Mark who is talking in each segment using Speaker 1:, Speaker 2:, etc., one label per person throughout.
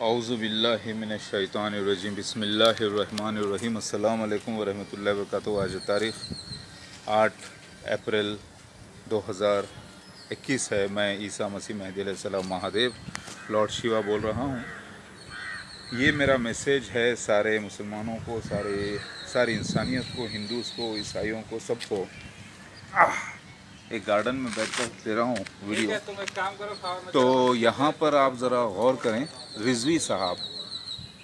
Speaker 1: औज़ु बिल्लाहि मिनश्शैतानिर्रजीम बिस्मिल्लाहिर्रहमानिर्रहीम अस्सलाम वालेकुम वरहमतुल्लाहि वबरकातुहू। आज तारीख़ 8 अप्रैल 2021 है। मैं ईसा मसीह मेहदी अलैहिस्सलाम महादेव लॉर्ड शिवा बोल रहा हूँ। ये मेरा मैसेज है सारे मुसलमानों को, सारी इंसानियत को, हिंदूज़ को, ईसाइयों को, सबको। एक गार्डन में बैठकर दे रहा हूँ वीडियो।
Speaker 2: तुम एक काम करो,
Speaker 1: तो यहाँ पर आप ज़रा गौर करें, रिजवी साहब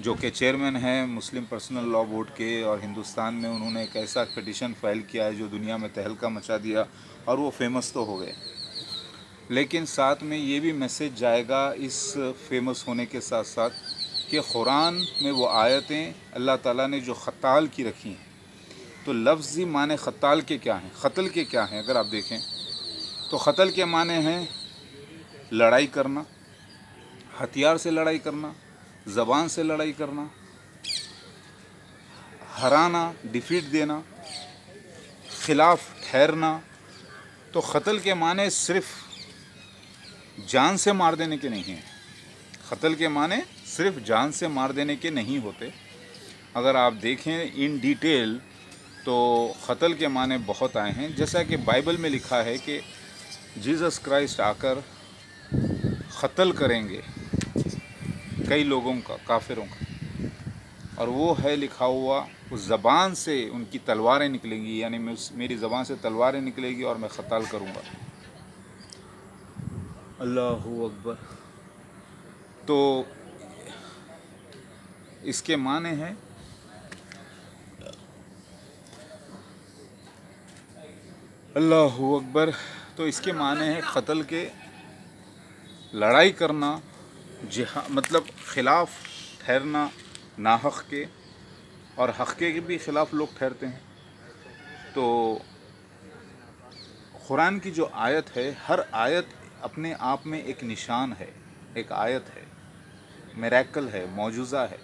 Speaker 1: जो कि चेयरमैन हैं मुस्लिम पर्सनल लॉ बोर्ड के, और हिंदुस्तान में उन्होंने एक ऐसा पिटीशन फाइल किया है जो दुनिया में तहलका मचा दिया, और वो फेमस तो हो गए। लेकिन साथ में ये भी मैसेज जाएगा इस फेमस होने के साथ साथ कि कुरान में वो आयतें अल्लाह ताला ने जो ख़ताल की रखी हैं, तो लफ्ज़ी माने ख़ताल के क्या हैं, क़त्ल के क्या हैं। अगर आप देखें तो क़त्ल के माने हैं लड़ाई करना, हथियार से लड़ाई करना, ज़बान से लड़ाई करना, हराना, डिफीट देना, खिलाफ ठहरना। तो क़त्ल के माने सिर्फ़ जान से मार देने के नहीं हैं। क़त्ल के माने सिर्फ़ जान से मार देने के नहीं होते। अगर आप देखें इन डिटेल तो क़त्ल के माने बहुत आए हैं। जैसा कि बाइबल में लिखा है कि जीसस क्राइस्ट आकर क़त्ल करेंगे कई लोगों का, काफिरों का, और वो है लिखा हुआ, उस ज़बान से उनकी तलवारें निकलेंगी, यानी मेरी ज़बान से तलवारें निकलेगी और मैं क़त्ल करूँगा। अल्लाहु अकबर। तो इसके माने हैं अल्लाहु अकबर। तो इसके माने हैं क़त्ल के लड़ाई करना, मतलब खिलाफ ठहरना नाहक़ के, और हक़ के भी ख़िलाफ़ लोग ठहरते हैं। तो कुरान की जो आयत है, हर आयत अपने आप में एक निशान है, एक आयत है, मिरेकल है, मौजूज़ा है।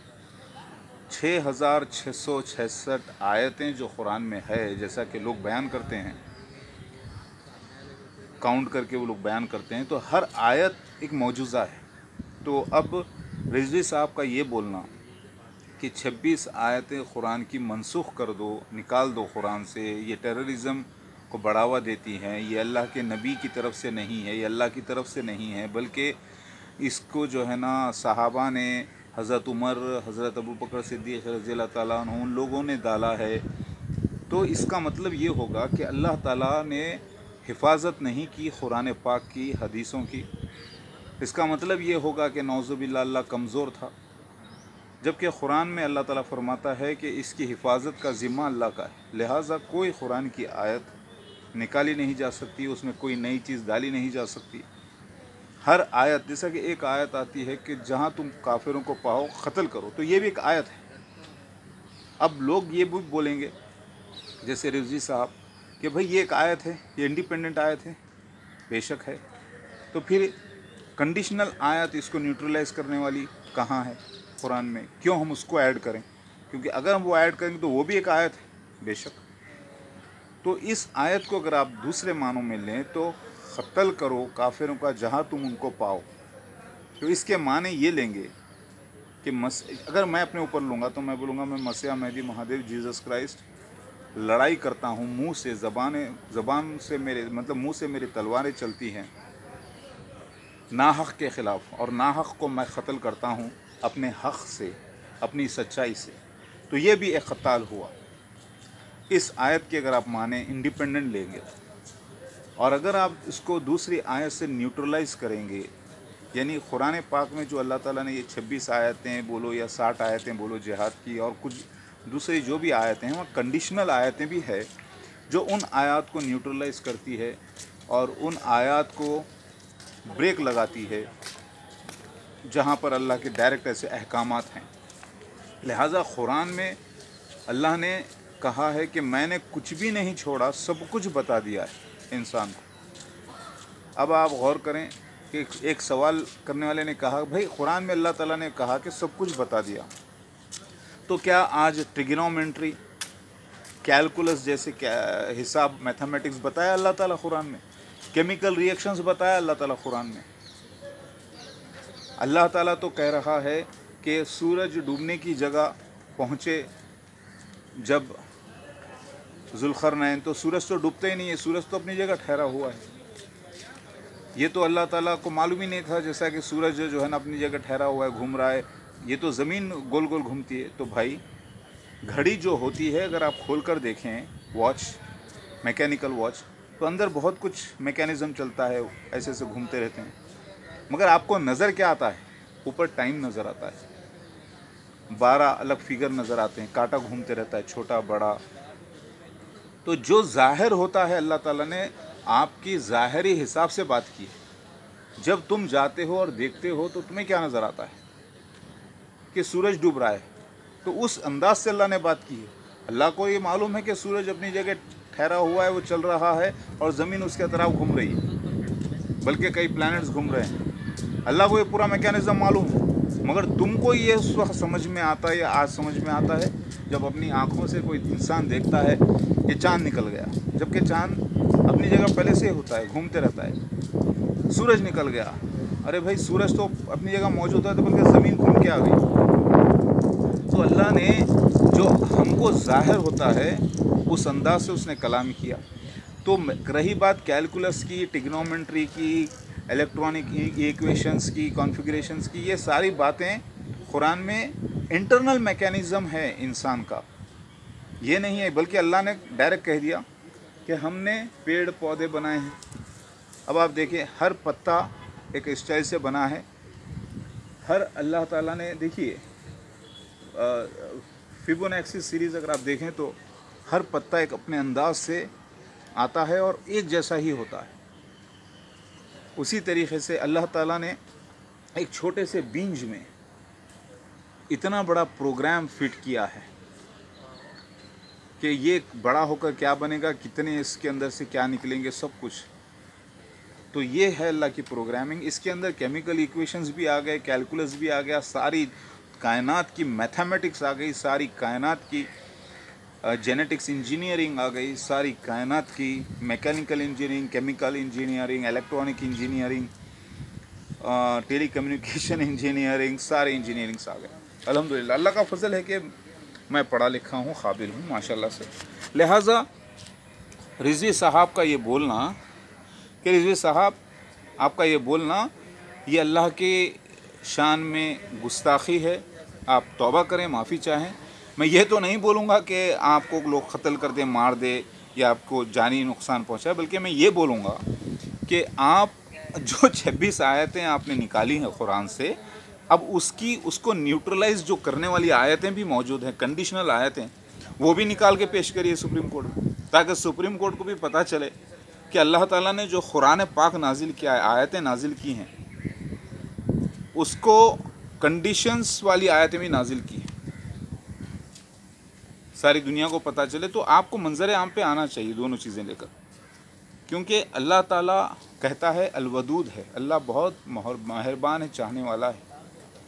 Speaker 1: 6666 आयतें जो कुरान में है, जैसा कि लोग बयान करते हैं, काउंट करके वो लोग बयान करते हैं, तो हर आयत एक मौजूज़ा है। तो अब रिजवी साहब का ये बोलना कि 26 आयतें कुरान की मनसूख कर दो, निकाल दो कुरान से, ये टेररिज़म को बढ़ावा देती हैं, ये अल्लाह के नबी की तरफ से नहीं है, ये अल्लाह की तरफ से नहीं है, बल्कि इसको जो है ना सहाबा ने, हज़रत उमर, हज़रत अबू बकर सिद्दीक़ रज़ी अल्लाह ताला अन्हु, उन लोगों ने डाला है। तो इसका मतलब ये होगा कि अल्लाह ताला ने हिफाजत नहीं की कुरान पाक की, हदीसों की। इसका मतलब ये होगा कि नौज़ुबिल्लाह अल्लाह कमज़ोर था, जबकि कुरान में अल्लाह ताला फरमाता है कि इसकी हिफाजत का ज़िम्मा अल्लाह का है। लिहाजा कोई कुरान की आयत निकाली नहीं जा सकती, उसमें कोई नई चीज़ डाली नहीं जा सकती। हर आयत, जैसा कि एक आयत आती है कि जहाँ तुम काफिरों को पाओ क़त्ल करो, तो ये भी एक आयत है। अब लोग ये भी बोलेंगे जैसे रिजवी साहब कि भाई ये एक आयत है, ये इंडिपेंडेंट आयत है। बेशक है, तो फिर कंडीशनल आयत इसको न्यूट्रलाइज करने वाली कहाँ है कुरान में? क्यों हम उसको ऐड करें? क्योंकि अगर हम वो ऐड करेंगे तो वो भी एक आयत है, बेशक। तो इस आयत को अगर आप दूसरे मानों में लें तो क़त्ल करो काफिरों का जहाँ तुम उनको पाओ, तो इसके माने ये लेंगे कि अगर मैं अपने ऊपर लूँगा तो मैं बोलूँगा मैं मसीह मेहदी महादेव जीसस क्राइस्ट लड़ाई करता हूँ मुंह से, ज़बान से मेरे, मतलब मुंह से मेरी तलवारें चलती हैं नाहक़ के ख़िलाफ़, और नाहक़ को मैं क़त्ल करता हूँ अपने हक़ से, अपनी सच्चाई से। तो ये भी एक क़त्ल हुआ। इस आयत की अगर आप माने इंडिपेंडेंट लेंगे, और अगर आप इसको दूसरी आयत से न्यूट्रलाइज़ करेंगे, यानी कुरान पाक में जो अल्लाह ताला ने ये 26 आयतें बोलो या 60 आयतें बोलो जिहाद की, और कुछ दूसरी जो भी आयतें हैं, वहाँ कंडीशनल आयतें भी है जो उन आयत को न्यूट्रलाइज़ करती है और उन आयत को ब्रेक लगाती है जहाँ पर अल्लाह के डायरेक्ट ऐसे अहकामात हैं। लिहाजा कुरान में अल्लाह ने कहा है कि मैंने कुछ भी नहीं छोड़ा, सब कुछ बता दिया है इंसान को। अब आप गौर करें कि एक सवाल करने वाले ने कहा, भाई कुरान में अल्लाह ताला ने कहा कि सब कुछ बता दिया, तो क्या आज ट्रिग्नोमेट्री, कैलकुलस जैसे हिसाब, मैथमेटिक्स बताया अल्लाह ताला कुरान में? केमिकल रिएक्शंस बताया अल्लाह ताला कुरान में? اللہ تعالیٰ تو کہہ رہا ہے کہ سورج ڈوبنے کی جگہ پہنچے جب ذوالقرنین، تو سورج تو ڈوبتا ہی نہیں ہے، سورج تو اپنی جگہ ٹھہرا ہوا ہے۔ یہ تو اللہ تعالیٰ کو معلوم ہی نہیں تھا، جیسا کہ سورج جو ہے نا اپنی جگہ ٹھہرا ہوا ہے، گھوم رہا ہے، یہ تو زمین گول گول گھومتی ہے۔ تو بھائی گھڑی جو ہوتی ہے، اگر آپ کھول کر دیکھیں واچ، میکینیکل واچ، تو اندر بہت کچھ میکینزم چلتا ہے، ایسے ایسے گھومتے رہتے ہیں، مگر آپ کو نظر کیا آتا ہے؟ اوپر ٹائم نظر آتا ہے، 12 الگ فگر نظر آتے ہیں، کانٹا گھومتے رہتا ہے، چھوٹا بڑا۔ تو جو ظاہر ہوتا ہے، اللہ تعالیٰ نے آپ کی ظاہری حساب سے بات کی ہے۔ جب تم جاتے ہو اور دیکھتے ہو تو تمہیں کیا نظر آتا ہے؟ کہ سورج ڈوب رہا ہے، تو اس انداز سے اللہ نے بات کی ہے۔ اللہ کو یہ معلوم ہے کہ سورج اپنی جگہ ٹھہرا ہوا ہے، وہ چل رہا ہے، اور زمین اس کے طرف گھوم رہی ہے، بلکہ کئی پلانٹس گھوم رہے ہیں۔ اللہ کو یہ پورا میکینزم معلوم ہے، مگر تم کو یہ اس وقت سمجھ میں آتا ہے، یا آج سمجھ میں آتا ہے جب اپنی آنکھوں سے کوئی انسان دیکھتا ہے کہ چاند نکل گیا، جبکہ چاند اپنی جگہ پہلے سے ہوتا ہے، گھومتے رہتا ہے۔ سورج نکل گیا، ارے بھائی سورج تو اپنی جگہ موجود ہے، تو بلکہ زمین گھوم کے آ گئی۔ تو اللہ نے جو ہم کو ظاہر ہوتا ہے اس انداز سے اس نے کلام کیا۔ تو رہی بات کیلکولس کی، ٹگنومنٹری کی، الیکٹرانک ایکویشنز کی، کانفیگریشنز کی، یہ ساری باتیں قرآن میں انٹرنل میکینزم ہے انسان کا، یہ نہیں ہے، بلکہ اللہ نے ڈائریکٹ کہہ دیا کہ ہم نے پیڑ پودے بنائے ہیں۔ اب آپ دیکھیں ہر پتا ایک اسٹائل سے بنا ہے، ہر اللہ تعالیٰ نے دیکھیے فیبونیکسی سیریز اگر آپ دیکھیں تو ہر پتا ایک اپنے انداز سے آتا ہے اور ایک جیسا ہی ہوتا ہے۔ اسی طریقے سے اللہ تعالیٰ نے ایک چھوٹے سے بیج میں اتنا بڑا پروگرام فٹ کیا ہے کہ یہ بڑا ہو کر کیا بنے گا، کتنے اس کے اندر سے کیا نکلیں گے، سب کچھ۔ تو یہ ہے اللہ کی پروگرامنگ۔ اس کے اندر کیمیکل ایکویشنز بھی آ گئے، کیلکولس بھی آ گیا، ساری کائنات کی میتھمیٹکس آ گئی، ساری کائنات کی جینیٹکس انجینئرنگ آ گئی، ساری کائنات کی mechanical engineering, chemical engineering, electronic engineering, telecommunication engineering, سارے انجینئرنگس آ گئے۔ الحمدللہ اللہ کا فضل ہے کہ میں پڑھا لکھا ہوں، قابل ہوں ماشاءاللہ سے۔ لہٰذا رضوی صاحب کا یہ بولنا کہ رضوی صاحب آپ کا یہ بولنا یہ اللہ کے شان میں گستاخی ہے، آپ توبہ کریں، معافی چاہیں۔ میں یہ تو نہیں بولوں گا کہ آپ کو لوگ قتل کر دیں، مار دے، یا آپ کو جانی نقصان پہنچائے، بلکہ میں یہ بولوں گا کہ آپ جو 26 آیتیں آپ نے نکالی ہیں قرآن سے، اب اس کو نیوٹرلائز جو کرنے والی آیتیں بھی موجود ہیں، کنڈیشنل آیتیں، وہ بھی نکال کے پیش کریے سپریم کورٹ میں، تاکہ سپریم کورٹ کو بھی پتہ چلے کہ اللہ تعالیٰ نے جو قرآن پاک نازل کیا ہے، آیتیں نازل کی ہیں، اس کو کنڈیشنز والی آیتیں بھی نازل کی ہیں، ساری دنیا کو پتہ چلے۔ تو آپ کو منظر عام پہ آنا چاہیے دونوں چیزیں لے کر، کیونکہ اللہ تعالیٰ کہتا ہے الودود ہے، اللہ بہت مہربان ہے، چاہنے والا ہے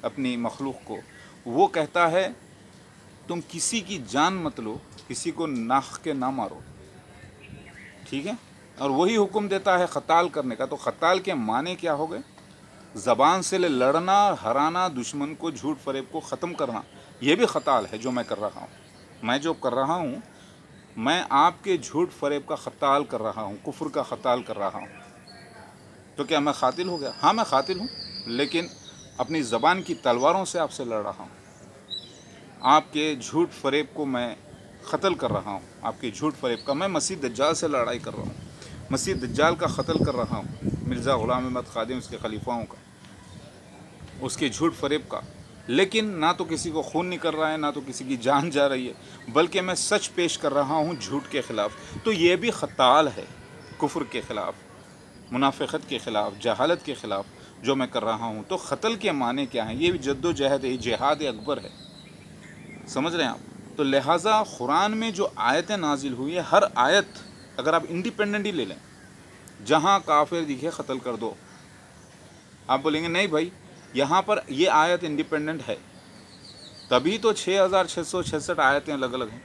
Speaker 1: اپنی مخلوق کو۔ وہ کہتا ہے تم کسی کی جان مت لو، کسی کو ناحق کے نہ مارو، ٹھیک ہے؟ اور وہی حکم دیتا ہے قتال کرنے کا۔ تو قتال کے معنی کیا ہو گئے؟ زبان سے لڑنا، ہرانا، دشمن کو جھوٹ فریب کو ختم کرنا، یہ بھی قتال ہے جو میں کر رہا ہوں۔ میں جو کر رہا ہوں، میں آپ کے جھوٹ فریب کا قتال کر رہا ہوں، کفر کا قتال کر رہا ہوں۔ تو کیا میں قاتل ہو گیا؟ ہاں میں قاتل ہوں، لیکن اپنی زبان کی تلواروں سے آپ سے لڑ رہا ہوں، آپ کے جھوٹ فریب کو میں قتل کر رہا ہوں، آپ کے جھوٹ فریب کا۔ میں مسیح دجال سے لڑائی کر رہا ہوں، مسیح دجال کا قتل کر رہا ہوں، مرزا غلام احمد خادم اس کے خلیفاؤں کا، اس کے جھوٹ فریب کا۔ لیکن نہ تو کسی کو خون نکل رہا ہے، نہ تو کسی کی جان جا رہی ہے، بلکہ میں سچ پیش کر رہا ہوں جھوٹ کے خلاف۔ تو یہ بھی قتال ہے، کفر کے خلاف، منافقت کے خلاف، جہالت کے خلاف جو میں کر رہا ہوں۔ تو قتل کے معنی کیا ہیں؟ یہ بھی جد و جہد ہے، جہاد اکبر ہے، سمجھ رہے ہیں آپ؟ تو لہٰذا قرآن میں جو آیتیں نازل ہوئی ہیں، ہر آیت اگر آپ انڈیپینڈنٹلی لے لیں، جہاں کافر دکھے قتل کر دو، آپ بولیں گے نہیں بھائی یہاں پر یہ آیت انڈیپینڈنٹ ہے، تبھی تو 6666 آیتیں الگ الگ ہیں۔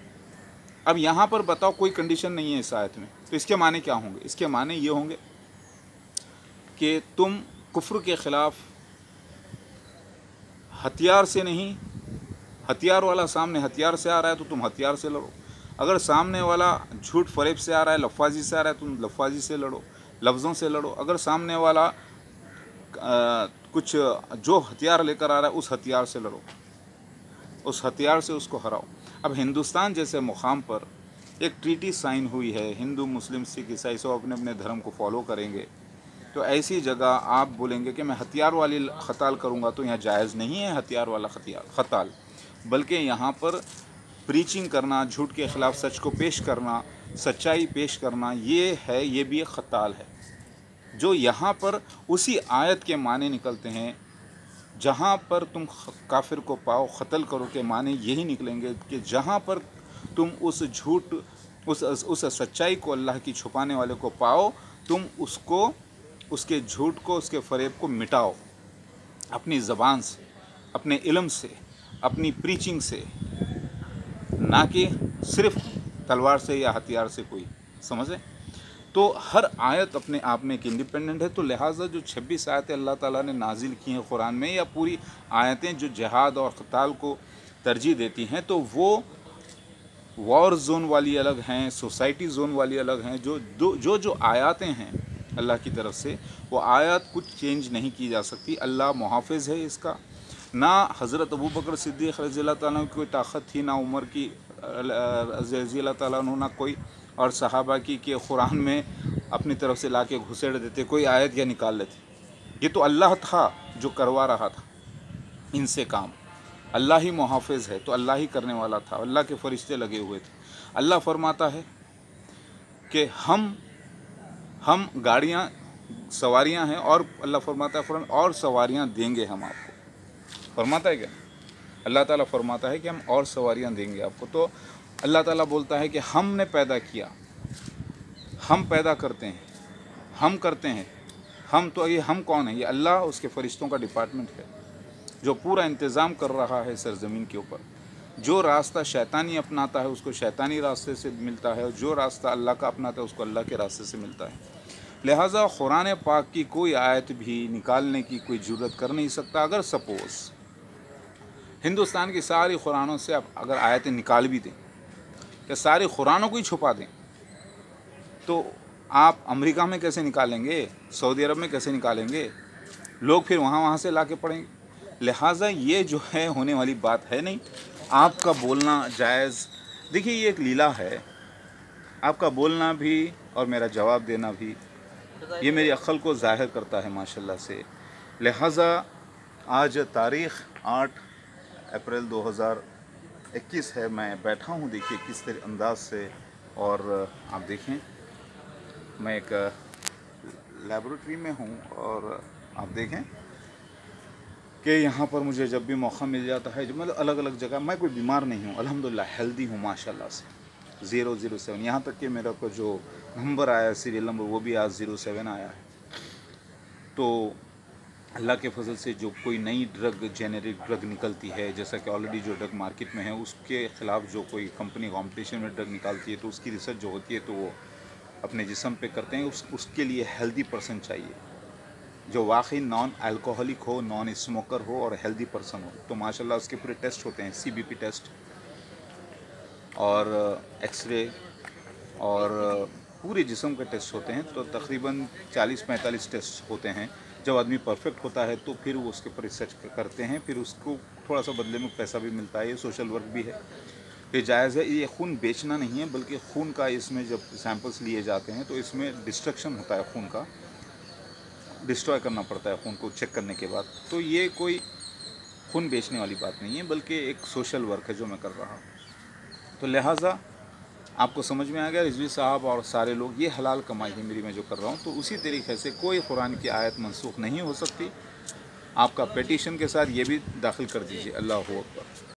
Speaker 1: اب یہاں پر بتاؤ کوئی کنڈیشن نہیں ہے اس آیت میں، تو اس کے معنی کیا ہوں گے؟ اس کے معنی یہ ہوں گے کہ تم کفر کے خلاف हथियार से नहीं, हथियार वाला सामने हथियार से आ रहा है तो तुम हथियार से लड़ो, अगर सामने वाला झूठ फरेब से आ रहा है, लफ्ज़ी से आ रहा है, तुम लफ्ज़ी से लड़ो, लफ्ज़ों से लड़ो, अगर सामने वाला कुछ जो हथियार लेकर आ रहा है उस हथियार से लड़ो, उस हथियार से उसको हराओ। अब हिंदुस्तान जैसे मुकाम पर एक ट्रीटी साइन हुई है, हिंदू मुस्लिम सिख ईसाई सब अपने अपने धर्म को फॉलो करेंगे, तो ऐसी जगह आप बोलेंगे कि मैं हथियार वाली ख़ताल करूँगा, तो यहाँ जायज़ नहीं है हथियार वाला ख़ताल, बल्कि यहाँ पर प्रीचिंग करना, झूठ के ख़िलाफ़ सच को पेश करना, सच्चाई पेश करना, ये है, ये भी एक ख़ताल है। जो यहाँ पर उसी आयत के माने निकलते हैं, जहाँ पर तुम काफिर को पाओ क़त्ल करो के माने यही निकलेंगे कि जहाँ पर तुम उस झूठ उस सच्चाई को, अल्लाह की छुपाने वाले को पाओ, तुम उसको, उसके झूठ को, उसके फरेब को मिटाओ अपनी ज़बान से, अपने इल्म से, अपनी प्रीचिंग से, ना कि सिर्फ तलवार से या हथियार से कोई, समझे। तो हर आयत अपने आप में एक इंडिपेंडेंट है। तो लिहाजा जो 26 आयतें अल्लाह ताला ने नाजिल की हैं कुरान में, या पूरी आयतें जो जिहाद और क़ताल को तरजीह देती हैं, तो वो वॉर जोन वाली अलग हैं, सोसाइटी जोन वाली अलग हैं। जो आयतें हैं अल्लाह की तरफ से, वो आयत कुछ चेंज नहीं की जा सकती। अल्लाह मुहाफ़िज़ है इसका। ना हज़रत अबू बकर सिद्दीक़ रज़ी अल्लाह ताला की कोई ताकत थी, ना उमर की रज़ी अल्लाह ताला अन्हु, ना कोई और सहाबा की कि कुरान में अपनी तरफ से ला के घुसेड़ देते कोई आयत या निकाल लेते। ये तो अल्लाह था जो करवा रहा था इनसे काम। अल्लाह ही मुहाफ़िज़ है, तो अल्लाह ही करने वाला था, अल्लाह के फ़रिश्ते लगे हुए थे। अल्लाह फरमाता है कि हम गाड़ियाँ सवारियाँ हैं, और अल्लाह फरमाता है फ़ौरन और सवारियाँ देंगे हम आपको। फरमाता है क्या? अल्लाह ताला फरमाता है कि हम और सवारियाँ देंगे आपको। तो अल्लाह ताला बोलता है कि हमने पैदा किया, हम पैदा करते हैं, हम करते हैं। हम तो ये हम कौन है? ये अल्लाह, उसके फ़रिश्तों का डिपार्टमेंट है जो पूरा इंतज़ाम कर रहा है सरज़मीन के ऊपर। जो रास्ता शैतानी अपनाता है उसको शैतानी रास्ते से मिलता है, और जो रास्ता अल्लाह का अपनाता है उसको अल्लाह के रास्ते से मिलता है। लिहाजा कुरान पाक की कोई आयत भी निकालने की कोई ज़रूरत कर नहीं सकता। अगर सपोज़ हिंदुस्तान की सारी कुरानों से आप अगर आयतें निकाल भी दें, या सारे कुरानों को ही छुपा दें, तो आप अमेरिका में कैसे निकालेंगे, सऊदी अरब में कैसे निकालेंगे? लोग फिर वहाँ से ला के पढ़ेंगे। लिहाजा ये जो है होने वाली बात है नहीं। आपका बोलना जायज़, देखिए ये एक लीला है, आपका बोलना भी और मेरा जवाब देना भी, ये मेरी अक्ल को ज़ाहिर करता है माशाल्लाह से। लिहाजा आज तारीख़ 8 अप्रैल 2021 है, मैं बैठा हूँ, देखिए किस तरह अंदाज से, और आप देखें मैं एक लैबोरेटरी में हूँ, और आप देखें कि यहाँ पर मुझे जब भी मौका मिल जाता है, जो मतलब अलग अलग जगह, मैं कोई बीमार नहीं हूँ, अल्हम्दुलिल्लाह हेल्दी हूँ माशाल्लाह से। 007, यहाँ तक कि मेरा को जो नंबर आया सीरियल नंबर, वो भी आज 07 आया है। तो अल्लाह के फजल से जो कोई नई ड्रग, जेनेरिक ड्रग निकलती है, जैसा कि ऑलरेडी जो ड्रग मार्केट में है, उसके ख़िलाफ़ जो कोई कंपनी कॉम्पिटिशन में ड्रग निकालती है, तो उसकी रिसर्च जो होती है तो वो अपने जिस्म पे करते हैं। उसके लिए हेल्दी पर्सन चाहिए, जो वाकई नॉन अल्कोहलिक हो, नॉन स्मोकर हो और हेल्दी पर्सन हो। तो माशाल्लाह उसके पूरे टेस्ट होते हैं, CBP टेस्ट और एक्सरे और पूरे जिस्म के टेस्ट होते हैं। तो तकरीबन 40-45 टेस्ट होते हैं। जब आदमी परफेक्ट होता है तो फिर वो उसके ऊपर रिसर्च करते हैं, फिर उसको थोड़ा सा बदले में पैसा भी मिलता है। ये सोशल वर्क भी है, ये जायज़ है। ये खून बेचना नहीं है, बल्कि खून का इसमें जब सैंपल्स लिए जाते हैं तो इसमें डिस्ट्रक्शन होता है, खून का डिस्ट्रॉय करना पड़ता है खून को चेक करने के बाद। तो ये कोई खून बेचने वाली बात नहीं है, बल्कि एक सोशल वर्क है जो मैं कर रहा हूँ। तो लिहाजा आपको समझ में आ गया रिजवी साहब और सारे लोग, ये हलाल कमाई है मेरी, मैं जो कर रहा हूँ। तो उसी तरीके से कोई कुरान की आयत मनसूख नहीं हो सकती। आपका पेटिशन के साथ ये भी दाखिल कर दीजिए। अल्लाहु अकबर।